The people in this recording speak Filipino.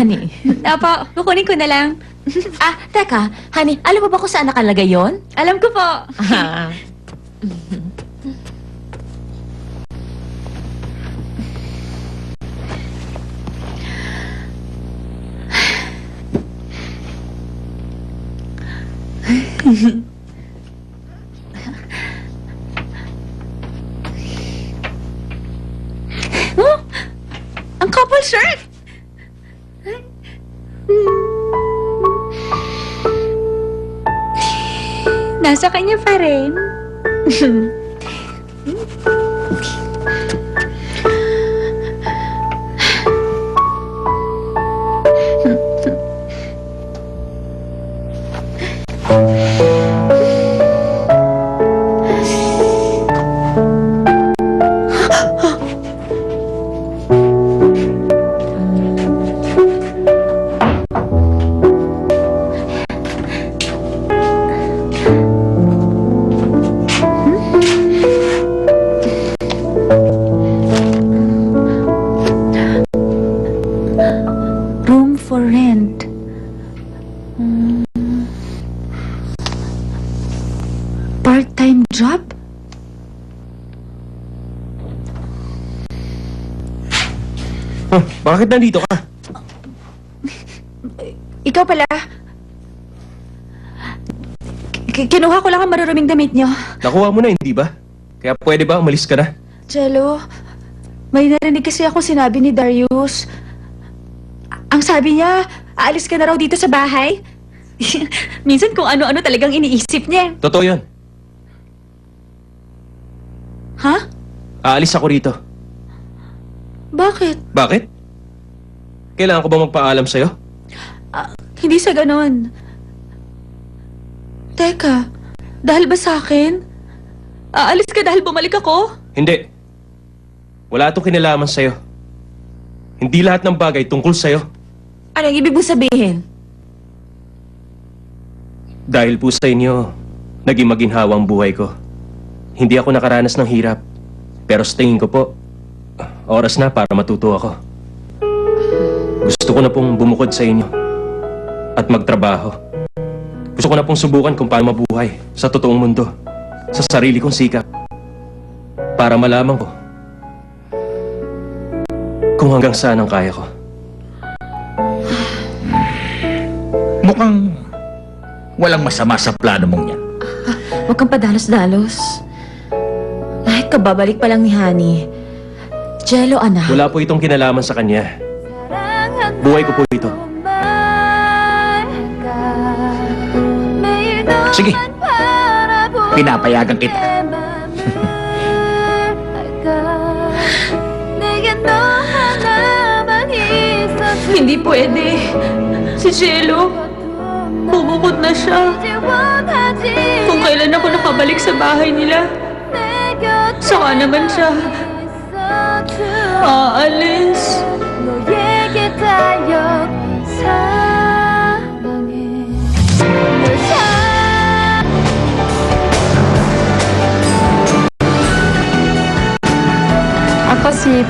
honey. Opo, kukunin ko na lang. Teka, honey, alam mo ba kung saan nakalagay yon? Alam ko po. Oh, ang couple shirt! Nasa kanya pa rin. Room for rent. Part-time job? Bakit nandito ka? Ikaw pala. Kinuha ko lang ang maruruming damit niyo. Nakuha mo na, hindi ba? Kaya pwede ba umalis ka na? Jello, may narinig kasi ako sinabi ni Darius. Ang sabi niya, aalis ka na raw dito sa bahay. Minsan kung ano-ano talagang iniisip niya. Totoo yun. Ha? Aalis ako rito. Bakit? Bakit? Kailangan ko ba magpaalam sa'yo? Hindi sa ganon. Teka, dahil ba sa akin? Aalis ka dahil bumalik ako? Hindi. Wala itong kinalaman sa'yo. Hindi lahat ng bagay tungkol sa'yo. Anong ibig mo sabihin? Dahil po sa inyo, naging maginhawa ang buhay ko. Hindi ako nakaranas ng hirap. Pero sa tingin ko po, oras na para matuto ako. Gusto ko na pong bumukod sa inyo at magtrabaho. Gusto ko na pong subukan kung paano mabuhay sa totoong mundo, sa sarili kong sikap, para malaman ko kung hanggang saan ang kaya ko. Mukhang walang masama sa plano mong yan. Huwag kang padalos-dalos. Kahit kababalik pa lang ni Honey. Jello, anak. Wala po itong kinalaman sa kanya. Buhay ko po ito. Sige, pinapayagan kita. Hindi pwede. Si Jello, bumukod na siya. Kung kailan ako nakabalik sa bahay nila, saka naman siya aalis. Ako si